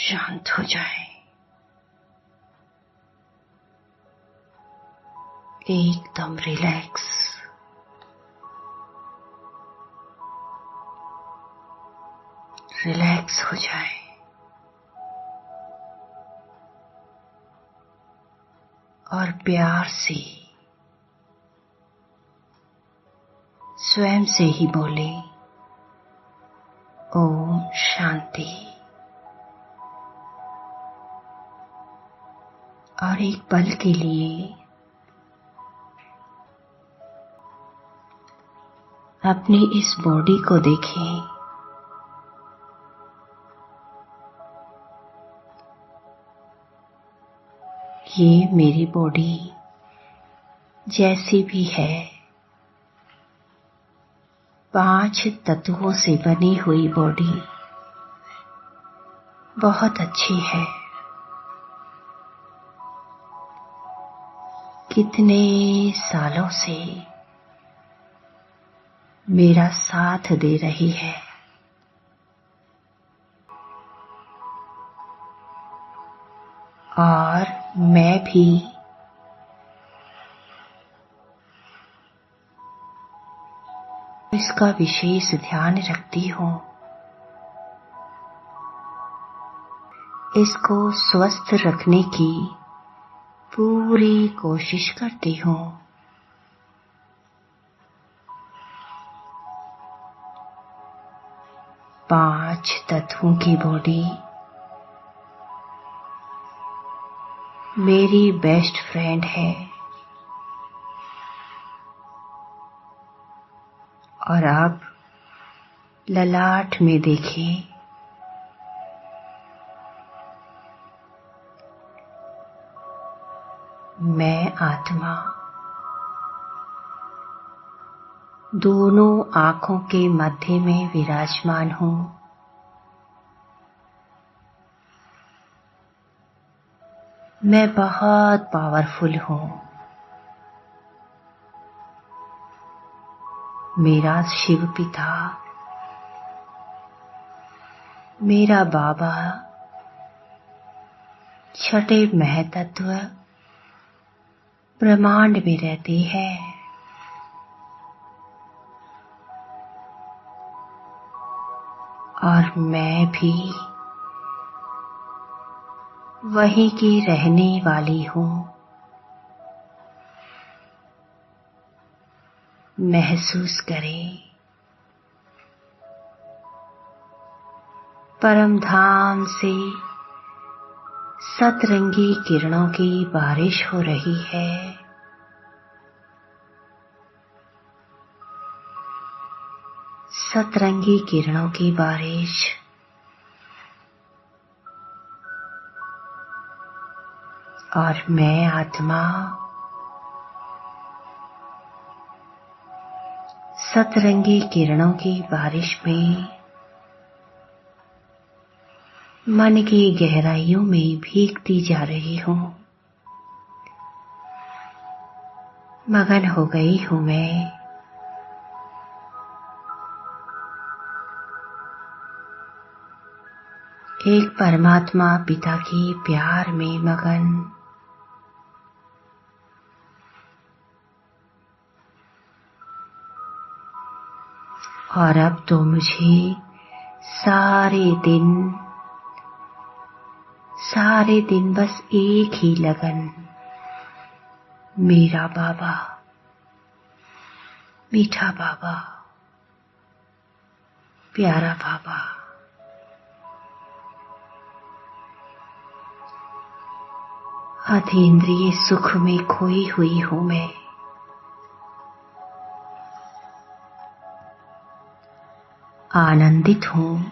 शांत हो जाए, एकदम रिलैक्स। रिलैक्स हो जाए और प्यार से स्वयं से ही बोले, ओम शांति। और एक पल के लिए अपनी इस बॉडी को देखें। ये मेरी बॉडी जैसी भी है, 5 तत्वों से बनी हुई बॉडी बहुत अच्छी है। कितने सालों से मेरा साथ दे रही है। और मैं भी इसका विशेष ध्यान रखती हूँ। इसको स्वस्थ रखने की पूरी कोशिश करती हूँ। पांच तत्वों की बॉडी मेरी बेस्ट फ्रेंड है। और अब ललाट में देखें, मैं आत्मा दोनों आंखों के मध्य में विराजमान हूँ। मैं बहुत पावरफुल हूँ। मेरा शिव पिता, मेरा बाबा छठे महतत्व ब्रह्मांड में रहते हैं। और मैं भी वहीं की रहने वाली हूँ। महसूस करें, परम धाम से सतरंगी किरणों की बारिश हो रही है। सतरंगी किरणों की बारिश और मैं आत्मा सतरंगी किरणों की बारिश में मन की गहराइयों में भीगती जा रही हूँ। मगन हो गई हूँ मैं। एक परमात्मा पिता के प्यार में मगन। और अब तो मुझे सारे दिन बस एक ही लगन, मेरा बाबा, मीठा बाबा, प्यारा बाबा। अतीन्द्रिय सुख में खोई हुई हूँ मैं। आनंदित हूँ।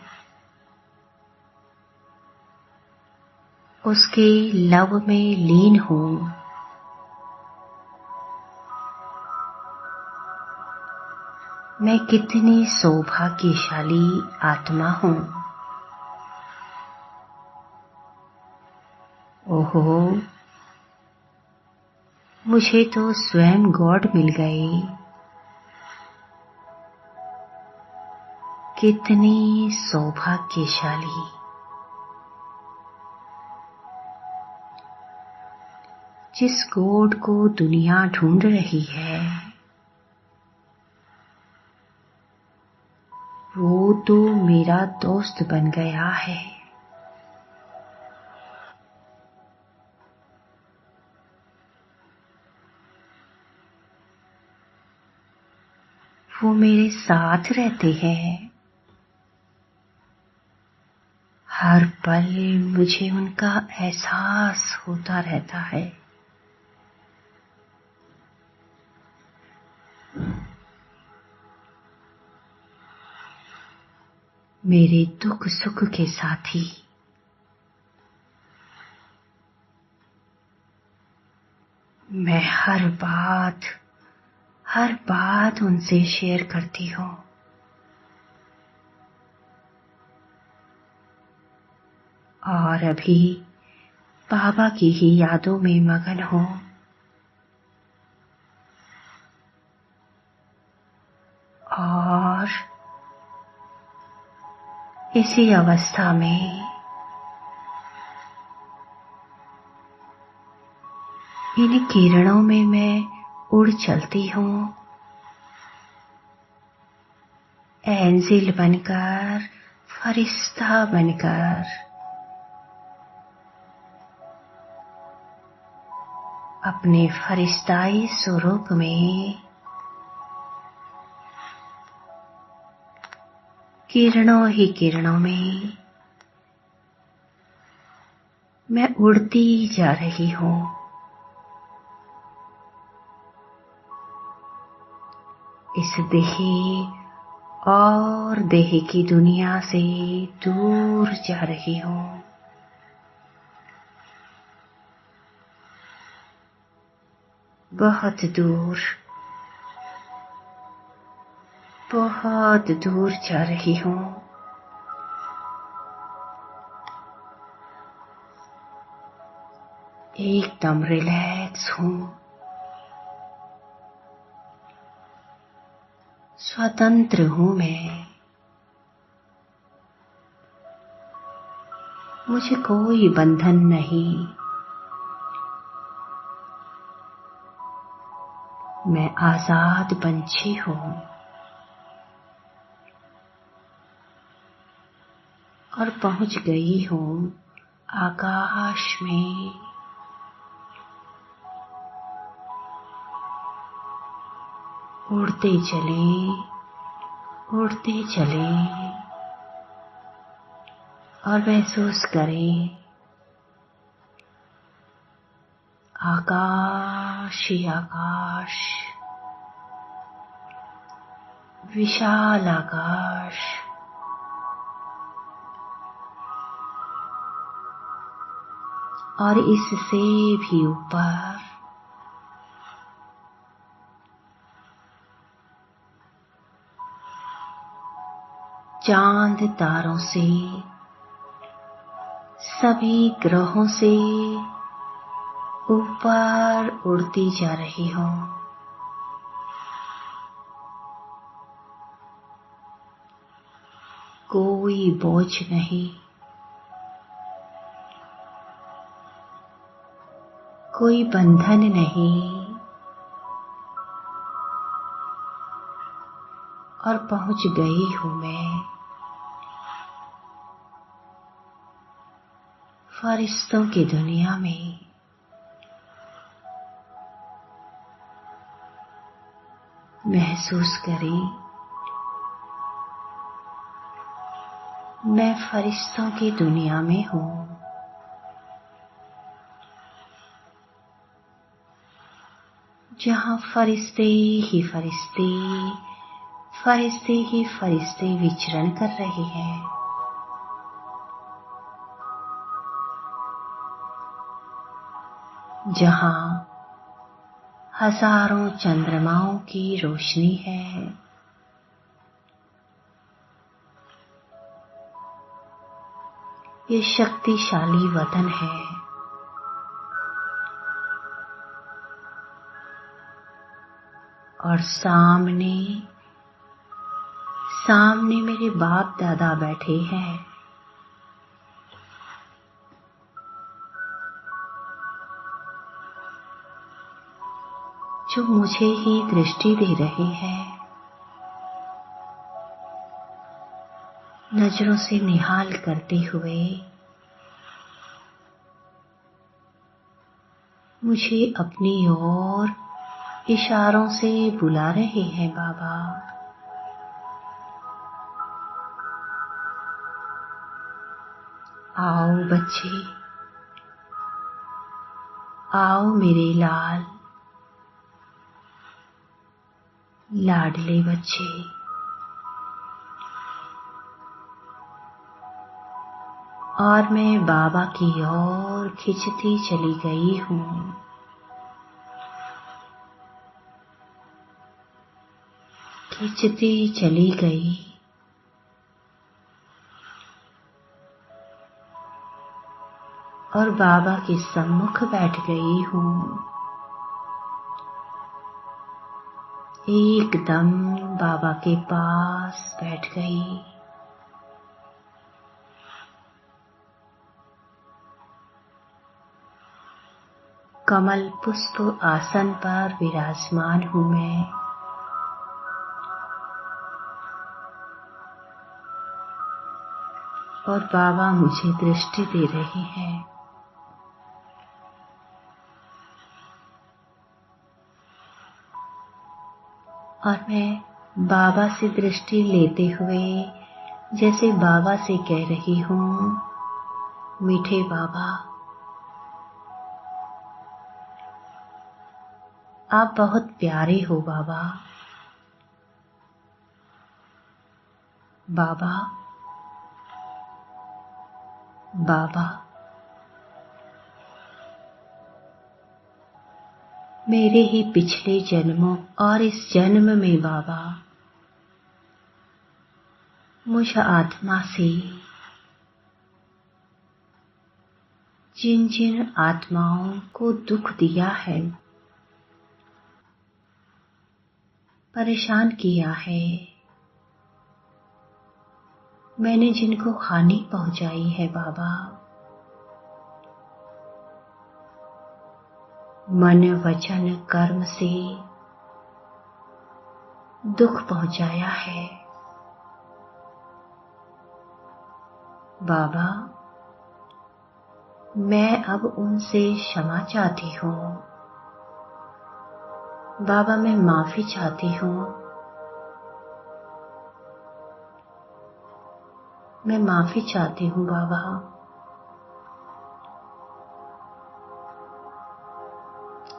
उसके लव में लीन हूँ। मैं कितनी सौभाग्यशाली आत्मा हूँ। ओहो, मुझे तो स्वयं गॉड मिल गए। कितनी सौभाग्यशाली। जिस गॉड को दुनिया ढूंढ रही है वो तो मेरा दोस्त बन गया है। वो मेरे साथ रहते हैं। हर पल मुझे उनका एहसास होता रहता है। मेरे दुख सुख के साथी। मैं हर बात उनसे शेयर करती हूँ। और अभी बाबा की ही यादों में मगन हूँ। और इसी अवस्था में इन किरणों में मैं उड़ चलती हूँ, एंजिल बनकर, फरिश्ता बनकर। अपने फरिश्ताई स्वरूप में किरणों ही किरणों में मैं उड़ती जा रही हूँ। इस देही और देह की दुनिया से दूर जा रही हूँ। बहुत दूर जा रही हूँ। एकदम रिलैक्स हूँ। स्वतंत्र हूँ मैं। मुझे कोई बंधन नहीं। मैं आजाद पंछी हूँ और पहुंच गई हूँ आकाश में। उड़ते चलें और महसूस करें आकाश ही आकाश, विशाल आकाश। और इससे भी ऊपर चांद तारों से, सभी ग्रहों से ऊपर उड़ती जा रही हूँ। कोई बोझ नहीं, कोई बंधन नहीं। और पहुंच गई हूँ मैं फरिश्तों की दुनिया में। महसूस करें मैं फरिश्तों की दुनिया में हूँ। जहाँ फरिश्ते ही फरिश्ते विचरण कर रहे हैं। जहाँ हजारों चंद्रमाओं की रोशनी है। ये शक्तिशाली वतन है। और सामने मेरे बाप दादा बैठे हैं। जो मुझे ही दृष्टि दे रहे हैं, नजरों से निहाल करते हुए मुझे अपनी ओर इशारों से बुला रहे हैं। बाबा, आओ बच्चे, आओ मेरे लाल लाडले बच्चे। और मैं बाबा की ओर खिंचती चली गई हूँ। खिंचती चली गई और बाबा के सम्मुख बैठ गई हूँ। एकदम बाबा के पास बैठ गई। कमल पुष्प आसन पर विराजमान हूँ मैं। और बाबा मुझे दृष्टि दे रहे हैं। और मैं बाबा से दृष्टि लेते हुए जैसे बाबा से कह रही हूँ, मीठे बाबा, आप बहुत प्यारे हो बाबा। बाबा, बाबा, मेरे ही पिछले जन्मों और इस जन्म में बाबा मुझ आत्मा से जिन जिन आत्माओं को दुख दिया है, परेशान किया है, मैंने जिनको हानि पहुंचाई है बाबा, मन वचन कर्म से दुख पहुंचाया है, बाबा मैं अब उनसे क्षमा चाहती हूँ। बाबा मैं माफी चाहती हूँ। मैं माफी चाहती हूँ बाबा।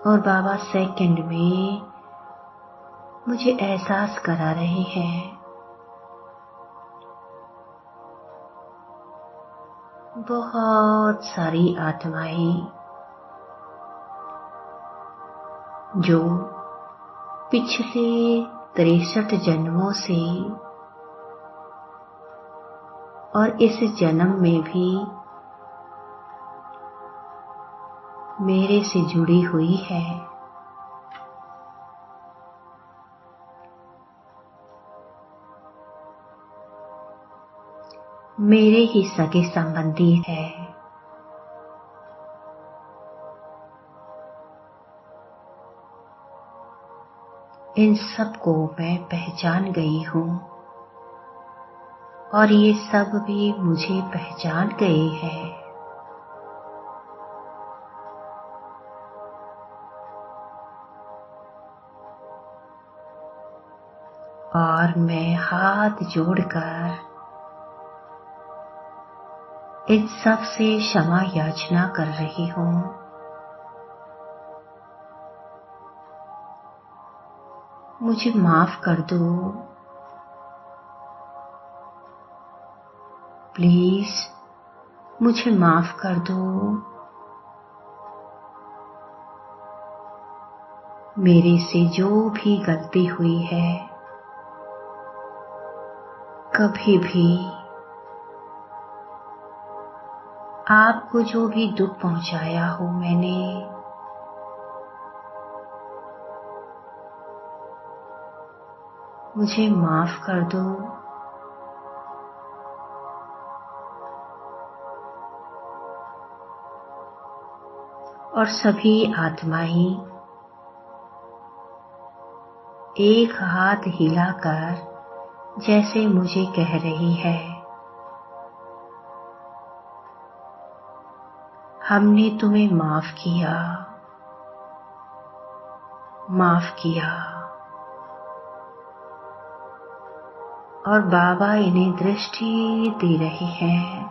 और बाबा सेकंड में मुझे एहसास करा रहे हैं, बहुत सारी आत्माएं जो पिछले 63 जन्मों से और इस जन्म में भी मेरे से जुड़ी हुई है। मेरे ही सगे संबंधी है। इन सब को मैं पहचान गई हूँ और ये सब भी मुझे पहचान गए हैं। और मैं हाथ जोड़कर इन सब से क्षमा याचना कर रही हूँ। मुझे माफ कर दो प्लीज, मुझे माफ कर दो। मेरे से जो भी गलती हुई है, कभी भी आपको जो भी दुख पहुंचाया हो मैंने, मुझे माफ कर दो। और सभी आत्माएं एक हाथ हिलाकर जैसे मुझे कह रही है, हमने तुम्हें माफ किया, माफ किया। और बाबा इन्हें दृष्टि दे रहे हैं।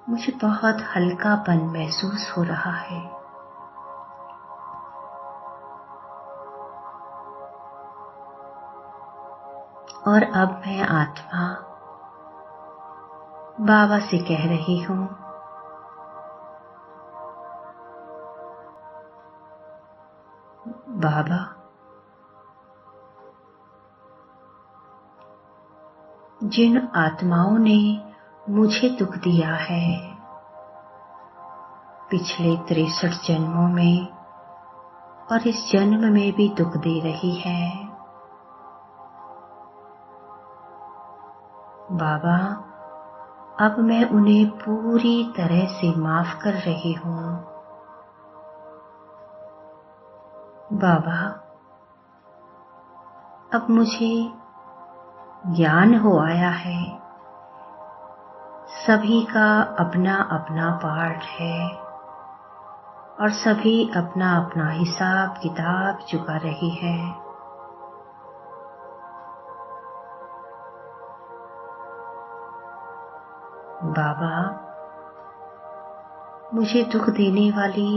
मुझे बहुत हल्कापन महसूस हो रहा है। और अब मैं आत्मा बाबा से कह रही हूँ, बाबा, जिन आत्माओं ने मुझे दुख दिया है पिछले 63 जन्मों में और इस जन्म में भी दुख दे रही है, बाबा, अब मैं उन्हें पूरी तरह से माफ कर रही हूँ। बाबा, अब मुझे ज्ञान हो आया है, सभी का अपना अपना पार्ट है और सभी अपना अपना हिसाब किताब चुका रही है। बाबा, मुझे दुख देने वाली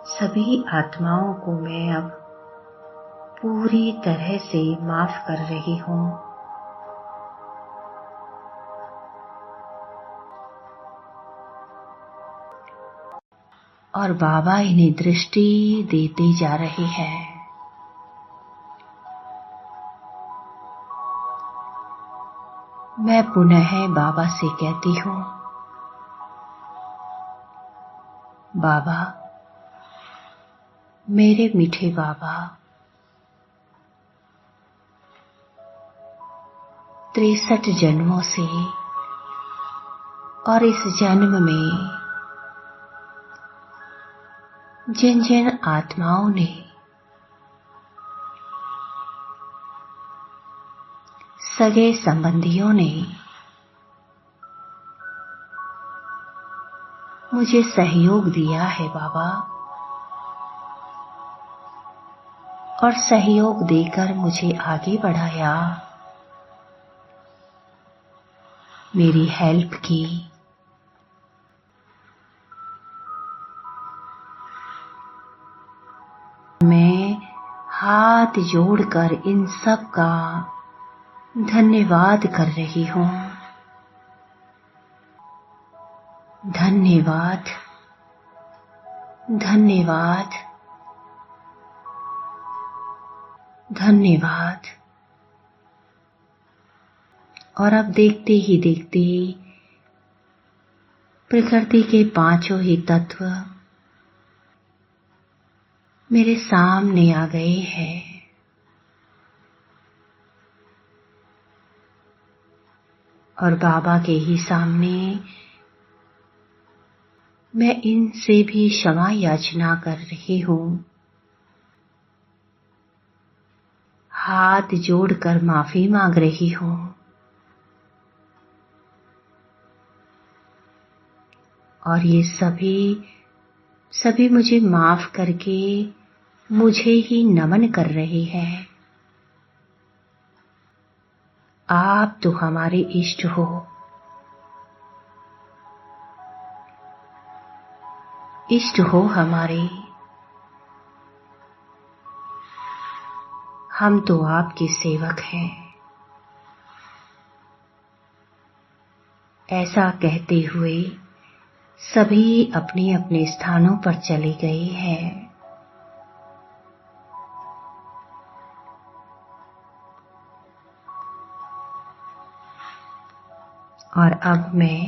सभी आत्माओं को मैं अब पूरी तरह से माफ कर रही हूँ। और बाबा इन्हें दृष्टि देते जा रहे हैं। मैं पुनः बाबा से कहती हूँ, बाबा, मेरे मीठे बाबा, 63 जन्मों से और इस जन्म में जिन जिन आत्माओं ने सगे संबंधियों ने मुझे सहयोग दिया है बाबा, और सहयोग देकर मुझे आगे बढ़ाया, मेरी हेल्प की, मैं हाथ जोड़कर इन सब का धन्यवाद कर रही हूँ। धन्यवाद, धन्यवाद, धन्यवाद। और अब देखते ही देखते प्रकृति के पांचों ही तत्व मेरे सामने आ गए हैं। और बाबा के ही सामने मैं इनसे भी क्षमा याचना कर रही हूँ। हाथ जोड़कर माफी मांग रही हूँ। और ये सभी मुझे माफ करके मुझे ही नमन कर रहे हैं। आप तो हमारे इष्ट हो। इष्ट हो हमारे। हम तो आपके सेवक हैं। ऐसा कहते हुए सभी अपने अपने स्थानों पर चले गए हैं। और अब मैं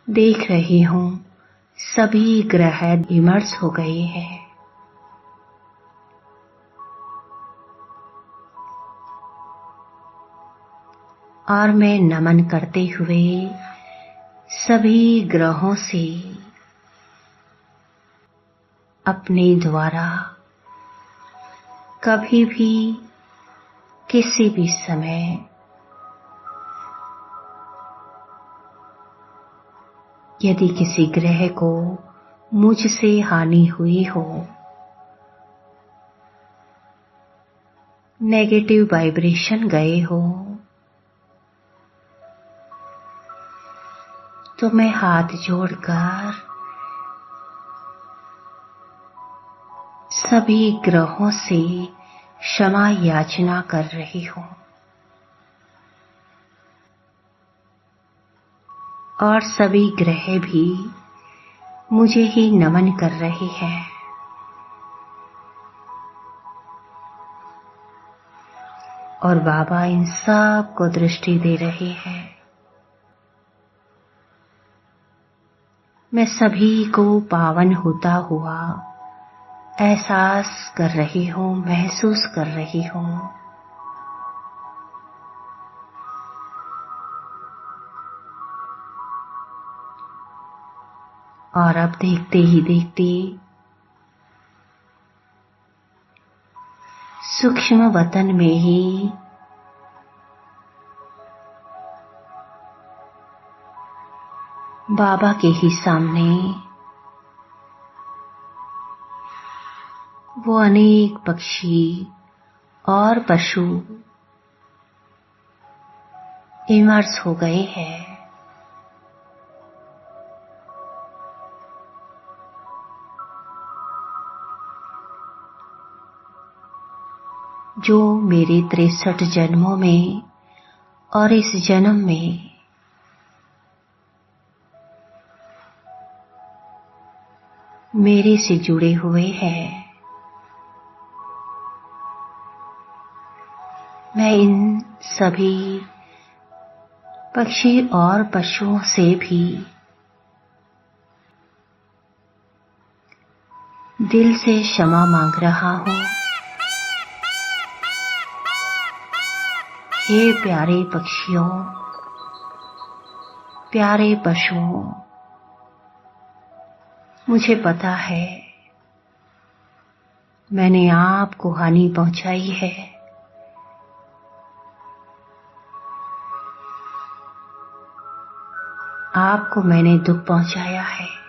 देख रही हूँ सभी ग्रह इमर्ज हो गए हैं। और मैं नमन करते हुए सभी ग्रहों से अपने द्वारा कभी भी किसी भी समय यदि किसी ग्रह को मुझसे हानि हुई हो, नेगेटिव वाइब्रेशन गए हो, तो मैं हाथ जोड़कर सभी ग्रहों से क्षमा याचना कर रही हूँ और सभी ग्रह भी मुझे ही नमन कर रहे हैं। और बाबा इन सब को दृष्टि दे रहे हैं। मैं सभी को पावन होता हुआ एहसास कर रही हूँ, महसूस कर रही हूँ। और अब देखते ही देखते सूक्ष्म वतन में ही बाबा के ही सामने वो अनेक पक्षी और पशु इमर्स हो गए हैं। जो मेरे 63 जन्मों में और इस जन्म में मेरे से जुड़े हुए हैं। मैं इन सभी पक्षी और पशुओं से भी दिल से क्षमा मांग रहा हूँ। हे प्यारे पक्षियों, प्यारे पशुओं, मुझे पता है मैंने आपको हानि पहुंचाई है। आपको मैंने दुख पहुंचाया है।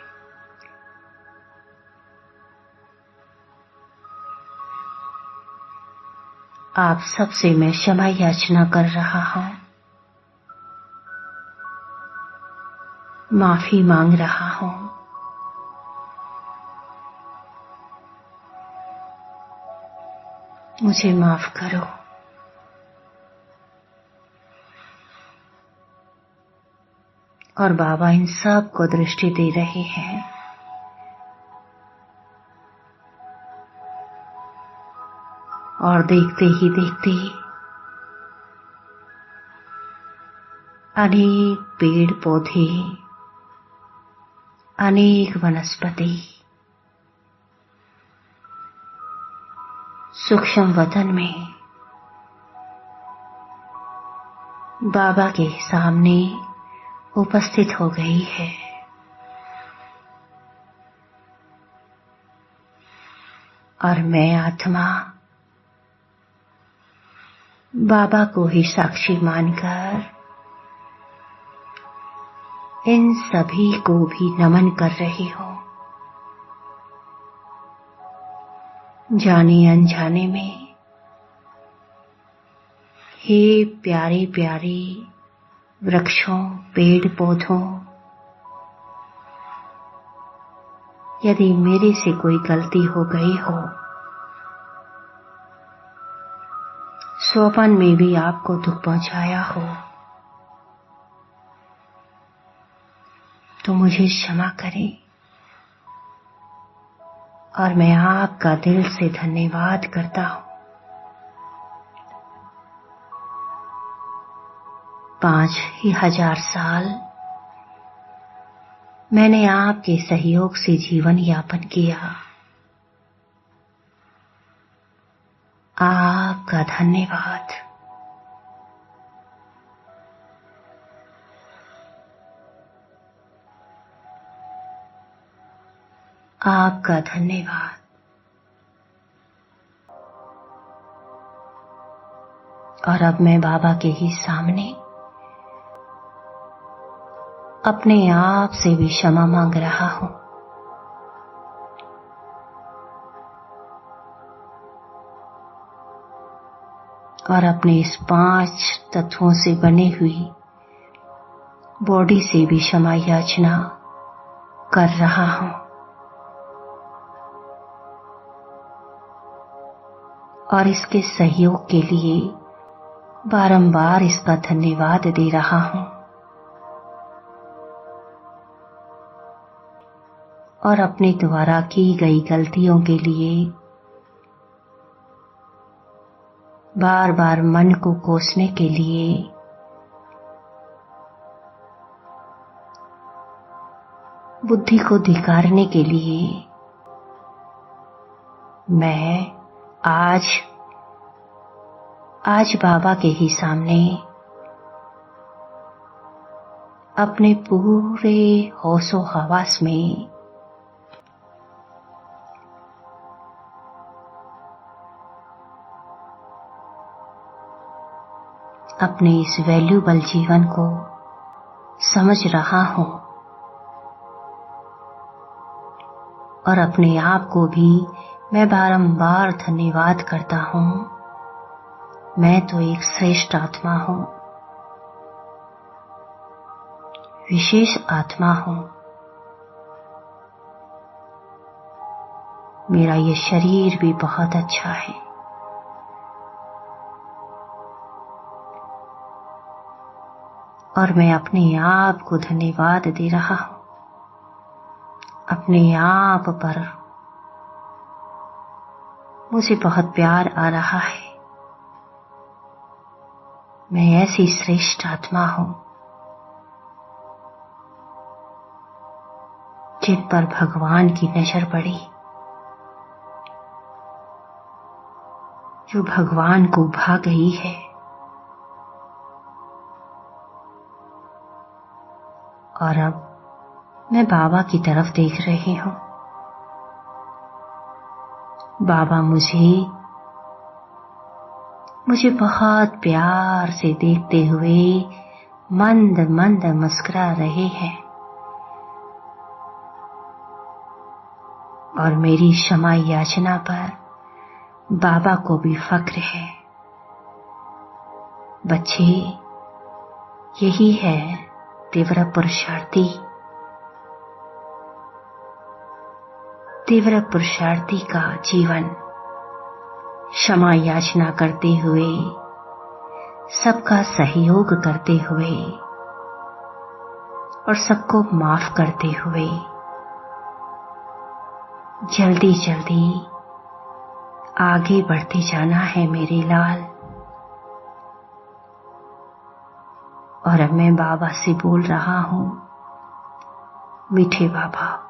आप सबसे मैं क्षमा याचना कर रहा हूं, माफी मांग रहा हूं। मुझे माफ करो। और बाबा इन सब को दृष्टि दे रहे हैं। और देखते ही देखते अनेक पेड़ पौधे, अनेक वनस्पति सूक्ष्म वतन में बाबा के सामने उपस्थित हो गई है। और मैं आत्मा बाबा को ही साक्षी मानकर इन सभी को भी नमन कर रही हूं। जाने अनजाने में हे प्यारे प्यारे वृक्षों, पेड़ पौधों, यदि मेरे से कोई गलती हो गई हो, स्वप्न में भी आपको दुख पहुंचाया हो, तो मुझे क्षमा करें। और मैं आपका दिल से धन्यवाद करता हूं। 5000 साल मैंने आपके सहयोग से जीवन यापन किया। आपका धन्यवाद। आपका धन्यवाद। और अब मैं बाबा के ही सामने अपने आप से भी क्षमा मांग रहा हूं। और अपने इस 5 तत्वों से बनी हुई बॉडी से भी क्षमा याचना कर रहा हूं। और इसके सहयोग के लिए बारंबार इसका धन्यवाद दे रहा हूं। और अपने द्वारा की गई गलतियों के लिए बार बार मन को कोसने के लिए बुद्धि को धिक्कारने के लिए मैं आज बाबा के ही सामने अपने पूरे होशो हवास में अपने इस वैल्यूबल जीवन को समझ रहा हूं। और अपने आप को भी मैं बारंबार धन्यवाद करता हूं। मैं तो एक श्रेष्ठ आत्मा हूं, विशेष आत्मा हूं। मेरा ये शरीर भी बहुत अच्छा है। और मैं अपने आप को धन्यवाद दे रहा हूं। अपने आप पर मुझे बहुत प्यार आ रहा है। मैं ऐसी श्रेष्ठ आत्मा हूं जिन पर भगवान की नजर पड़ी, जो भगवान को भा गई है। और अब मैं बाबा की तरफ देख रही हूं। बाबा मुझे बहुत प्यार से देखते हुए मंद मंद मुस्कुरा रहे हैं। और मेरी क्षमा याचना पर बाबा को भी फक्र है। बच्चे, यही है तीव्र पुरुषार्थी का जीवन। क्षमा याचना करते हुए, सबका सहयोग करते हुए और सबको माफ करते हुए जल्दी जल्दी आगे बढ़ते जाना है मेरे लाल। और अब मैं बाबा से बोल रहा हूं, मीठे बाबा,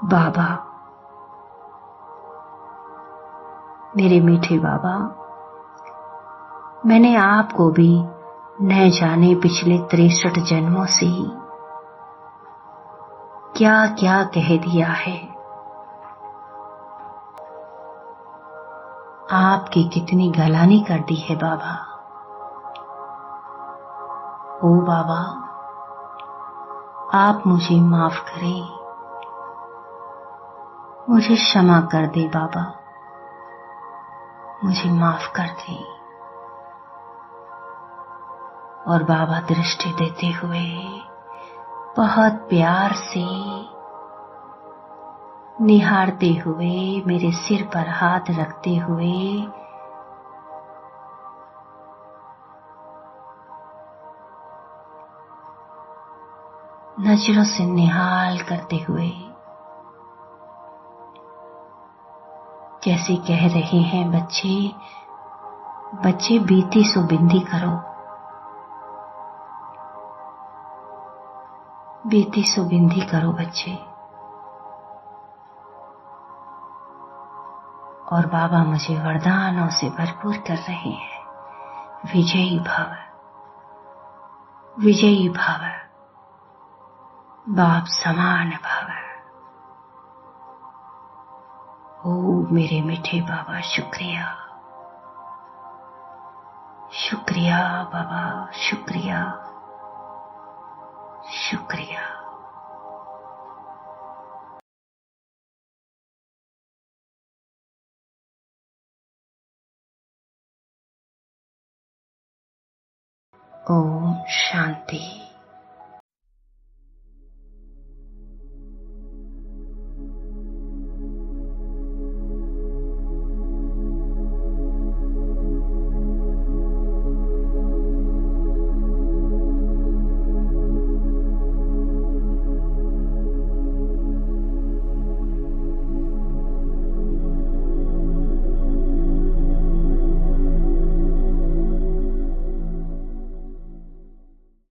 बाबा, मेरे मीठे बाबा, मैंने आपको भी न जाने पिछले 63 जन्मों से क्या क्या कह दिया है। आपकी कितनी गलानी कर दी है बाबा। ओ बाबा, आप मुझे माफ करें, मुझे क्षमा कर दे बाबा, मुझे माफ कर दे। और बाबा दृष्टि देते हुए बहुत प्यार से निहारते हुए, मेरे सिर पर हाथ रखते हुए नजरों से निहाल करते हुए जैसे कह रहे हैं, बच्चे बीती सो बिंदी करो, बीती सो बिंदी करो बच्चे। और बाबा मुझे वरदानों से भरपूर कर रहे हैं। विजयी भव, विजयी भव, बाप समान भव। ओ मेरे मीठे बाबा, शुक्रिया, शुक्रिया बाबा, शुक्रिया, शुक्रिया। ओम शांति।